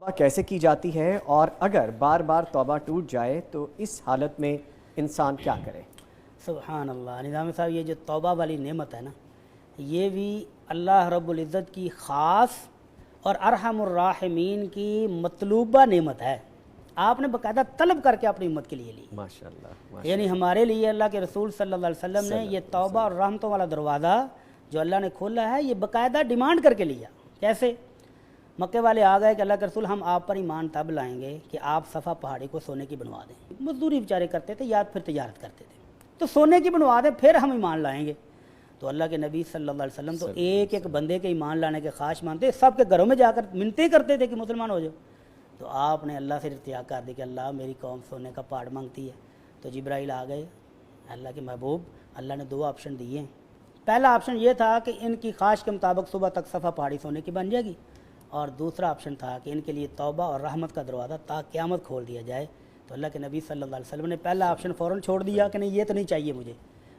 توبہ کیسے کی جاتی ہے اور اگر بار بار توبہ ٹوٹ جائے تو اس حالت میں انسان کیا کرے؟ سبحان اللہ نظامی صاحب، یہ جو توبہ والی نعمت ہے نا، یہ بھی اللہ رب العزت کی خاص اور ارحم الراحمین کی مطلوبہ نعمت ہے۔ آپ نے باقاعدہ طلب کر کے اپنی امت کے لیے لی، ماشاءاللہ۔ یعنی ہمارے لیے اللہ کے رسول صلی اللہ علیہ وسلم نے یہ توبہ اور رحمتوں والا دروازہ جو اللہ نے کھولا ہے، یہ باقاعدہ ڈیمانڈ کر کے لیا۔ کیسے؟ مکے والے آ گئے کہ اللہ کے رسول ہم آپ پر ایمان تب لائیں گے کہ آپ صفا پہاڑی کو سونے کی بنوا دیں۔ مزدوری بیچارے کرتے تھے یا پھر تجارت کرتے تھے، تو سونے کی بنوا دیں پھر ہم ایمان لائیں گے۔ تو اللہ کے نبی صلی اللہ علیہ وسلم تو ایک ایک بندے کے ایمان لانے کے خواہش مانتے، سب کے گھروں میں جا کر منتیں کرتے تھے کہ مسلمان ہو جاؤ۔ تو آپ نے اللہ سے ارتجا کر دی کہ اللہ میری قوم سونے کا پہاڑ مانگتی ہے۔ تو جبرائیل آ گئے، اللہ کے محبوب اللہ نے دو آپشن دیے ہیں۔ پہلا آپشن یہ تھا کہ ان کی خواہش کے مطابق صبح تک صفا پہاڑی سونے کی بن جائے گی، اور دوسرا آپشن تھا کہ ان کے لیے توبہ اور رحمت کا دروازہ تا قیامت کھول دیا جائے۔ تو اللہ کے نبی صلی اللہ علیہ وسلم نے پہلا آپشن فوراً چھوڑ دیا کہ نہیں، یہ تو نہیں چاہیے مجھے،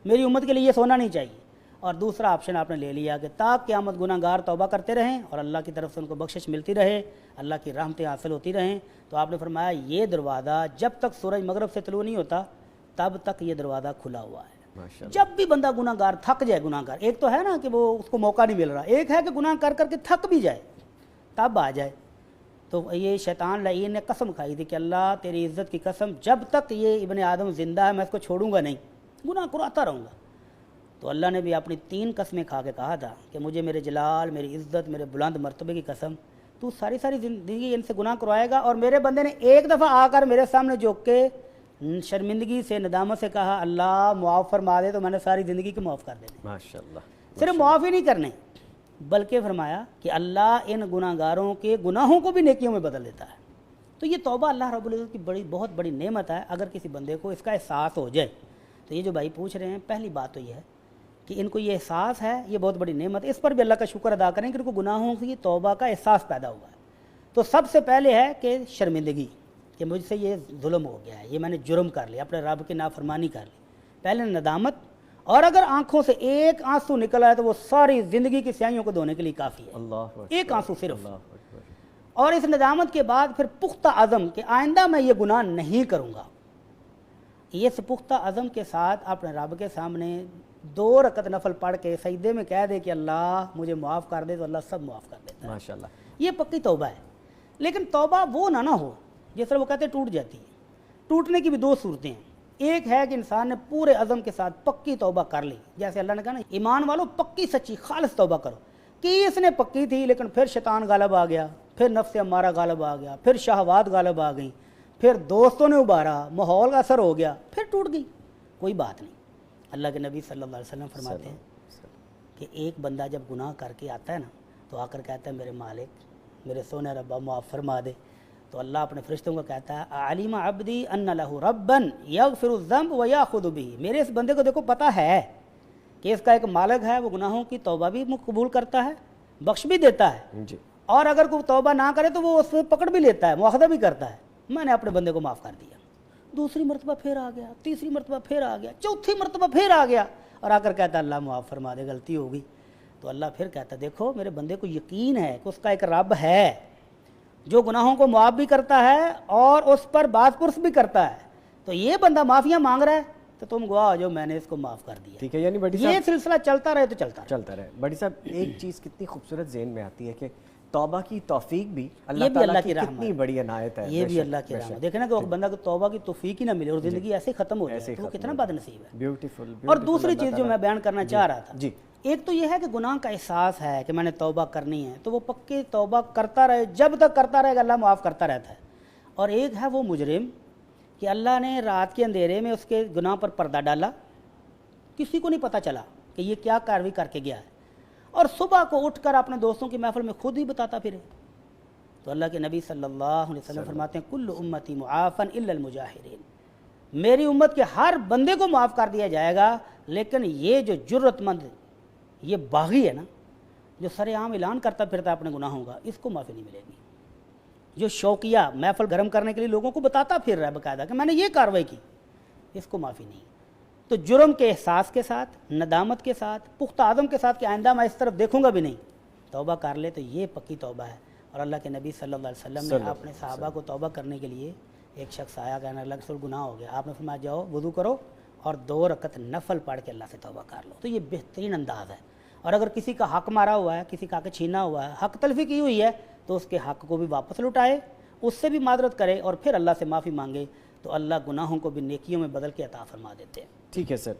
میری امت کے لیے یہ سونا نہیں چاہیے، اور دوسرا آپشن آپ نے لے لیا کہ تا قیامت گناہ گار توبہ کرتے رہیں اور اللہ کی طرف سے ان کو بخشش ملتی رہے، اللہ کی رحمتیں حاصل ہوتی رہیں۔ تو آپ نے فرمایا یہ دروازہ جب تک سورج مغرب سے طلوع نہیں ہوتا تب تک یہ دروازہ کھلا ہوا ہے۔ جب بھی بندہ گناہ گار تھک جائے، گناہ گار ایک تو ہے نا کہ وہ اس کو موقع نہیں مل رہا، ایک ہے کہ گناہ کر کر کے تھک بھی جائے تب آ جائے۔ تو یہ شیطان لعین نے قسم کھائی تھی کہ اللہ تیری عزت کی قسم، جب تک یہ ابن آدم زندہ ہے میں اس کو چھوڑوں گا نہیں، گناہ کراتا رہوں گا۔ تو اللہ نے بھی اپنی 3 قسمیں کھا کے کہا تھا کہ مجھے میرے جلال، میری عزت، میرے بلند مرتبے کی قسم، تو ساری زندگی ان سے گناہ کروائے گا، اور میرے بندے نے ایک دفعہ آ کر میرے سامنے جھک کے شرمندگی سے، ندامت سے کہا اللہ معاف فرما دے، تو میں نے ساری زندگی کو معاف کر دینے۔ ماشاءاللہ۔ صرف معاف ہی نہیں کرنے بلکہ فرمایا کہ اللہ ان گناہ گاروں کے گناہوں کو بھی نیکیوں میں بدل دیتا ہے۔ تو یہ توبہ اللہ رب العزت کی بہت بڑی نعمت ہے۔ اگر کسی بندے کو اس کا احساس ہو جائے تو یہ جو بھائی پوچھ رہے ہیں، پہلی بات تو یہ ہے کہ ان کو یہ احساس ہے، یہ بہت بڑی نعمت ہے، اس پر بھی اللہ کا شکر ادا کریں کہ ان کو گناہوں کی توبہ کا احساس پیدا ہوا ہے۔ تو سب سے پہلے ہے کہ شرمندگی کہ مجھ سے یہ ظلم ہو گیا ہے، یہ میں نے جرم کر لیا، اپنے رب کی نافرمانی کر لی۔ پہلے ندامت، اور اگر آنکھوں سے ایک آنسو نکل آئے تو وہ ساری زندگی کی سیاہیوں کو دھونے کے لیے کافی ہے، ایک آنسو صرف۔ اور اس ندامت کے بعد پھر پختہ عزم کہ آئندہ میں یہ گناہ نہیں کروں گا۔ یہ پختہ عزم کے ساتھ اپنے رب کے سامنے 2 رکعت نفل پڑھ کے سجدے میں کہہ دے کہ اللہ مجھے معاف کر دے، تو اللہ سب معاف کر دیتا ہے۔ ماشاءاللہ۔ یہ پکی توبہ ہے۔ لیکن توبہ وہ نہ ہو جس طرح وہ کہتے ہیں ٹوٹ جاتی ہے۔ ٹوٹنے کی بھی 2 صورتیں ہیں۔ ایک ہے کہ انسان نے پورے عزم کے ساتھ پکی توبہ کر لی، جیسے اللہ نے کہا نا ایمان والو پکی سچی خالص توبہ کرو، کہ اس نے پکی تھی لیکن پھر شیطان غالب آ گیا، پھر نفس امارہ غالب آ گیا، پھر شہوات غالب آ گئیں، پھر دوستوں نے ابھارا، ماحول کا اثر ہو گیا، پھر ٹوٹ گئی، کوئی بات نہیں۔ اللہ کے نبی صلی اللہ علیہ وسلم فرماتے ہیں کہ ایک بندہ جب گناہ کر کے آتا ہے نا تو آ کر کہتا ہے میرے مالک، میرے سونے ربا معاف فرما دے، تو اللہ اپنے فرشتوں کو کہتا ہے علیم عبدی ان لہ ربا یغفر الذنب ویاخذ بہ، میرے اس بندے کو دیکھو پتہ ہے کہ اس کا ایک مالک ہے، وہ گناہوں کی توبہ بھی قبول کرتا ہے، بخش بھی دیتا ہے، اور اگر کوئی توبہ نہ کرے تو وہ اس سے پکڑ بھی لیتا ہے، مواخذہ بھی کرتا ہے۔ میں نے اپنے بندے کو معاف کر دیا، دوسری مرتبہ پھر آ گیا، تیسری مرتبہ پھر آ گیا، چوتھی مرتبہ پھر آ گیا، اور آ کر کہتا ہے اللہ معاف فرما دے، غلطی ہوگی۔ تو اللہ پھر کہتا ہے دیکھو میرے بندے کو یقین ہے کہ اس کا ایک رب ہے جو گناہوں کو معاف بھی کرتا ہے اور اس پر باز پرس بھی کرتا ہے، تو یہ بندہ معافیاں مانگ رہا ہے تو تم گواہ ہو جو میں نے اس کو معاف کر دیا۔ ٹھیک ہے، یعنی بڑی یہ سلسلہ چلتا رہے تو چلتا رہے۔ بڑی صاحب ایک چیز کتنی خوبصورت ذہن میں آتی ہے کہ توبہ کی توفیق بھی یہ بھی اللہ کی رحمت، کتنی بڑی عنایت ہے، یہ بھی اللہ کی رحمت۔ دیکھیں نا کہ ایک بندہ کو توبہ کی توفیق ہی نہ ملے اور زندگی ایسے ختم ہو جائے تو وہ کتنا بد نصیب ہے۔ بیوٹیفل۔ اور دوسری چیز جو میں بیان کرنا چاہ رہا تھا، ایک تو یہ ہے کہ گناہ کا احساس ہے کہ میں نے توبہ کرنی ہے، تو وہ پکی توبہ کرتا رہے، جب تک کرتا رہے گا اللہ معاف کرتا رہتا ہے۔ اور ایک ہے وہ مجرم کہ اللہ نے رات کے اندھیرے میں اس کے گناہ پر پردہ ڈالا، کسی کو نہیں پتہ چلا کہ یہ کیا کارروائی کر کے گیا ہے، اور صبح کو اٹھ کر اپنے دوستوں کی محفل میں خود ہی بتاتا پھرے۔ تو اللہ کے نبی صلی اللہ علیہ وسلم فرماتے ہیں کل امتی معافا الا المجاہرین، میری امت کے ہر بندے کو معاف کر دیا جائے گا، لیکن یہ جو جرت مند، یہ باغی ہے نا، جو سر عام اعلان کرتا پھرتا ہے اپنے گناہوں کا، اس کو معافی نہیں ملے گی۔ جو شوقیہ محفل گرم کرنے کے لیے لوگوں کو بتاتا پھر رہا ہے باقاعدہ کہ میں نے یہ کارروائی کی، اس کو معافی نہیں۔ تو جرم کے احساس کے ساتھ، ندامت کے ساتھ، پختہ عزم کے ساتھ کہ آئندہ میں اس طرف دیکھوں گا بھی نہیں، توبہ کر لے تو یہ پکی توبہ ہے۔ اور اللہ کے نبی صلی اللہ علیہ وسلم نے اپنے صحابہ کو توبہ کرنے کے لیے، ایک شخص آیا کہنا اللہ کے رسول گناہ ہو گیا، آپ نے فرمایا جاؤ وضو کرو اور 2 رکعت نفل پڑھ کے اللہ سے توبہ کر لو. تو یہ بہترین انداز ہے. اور اگر کسی کا حق مارا ہوا ہے، کسی کا حق چھینا ہوا ہے، حق تلفی کی ہوئی ہے، تو اس کے حق کو بھی واپس لوٹائے، اس سے بھی معذرت کرے اور پھر اللہ سے معافی مانگے، تو اللہ گناہوں کو بھی نیکیوں میں بدل کے عطا فرما دیتے ہیں. ٹھیک ہے سر.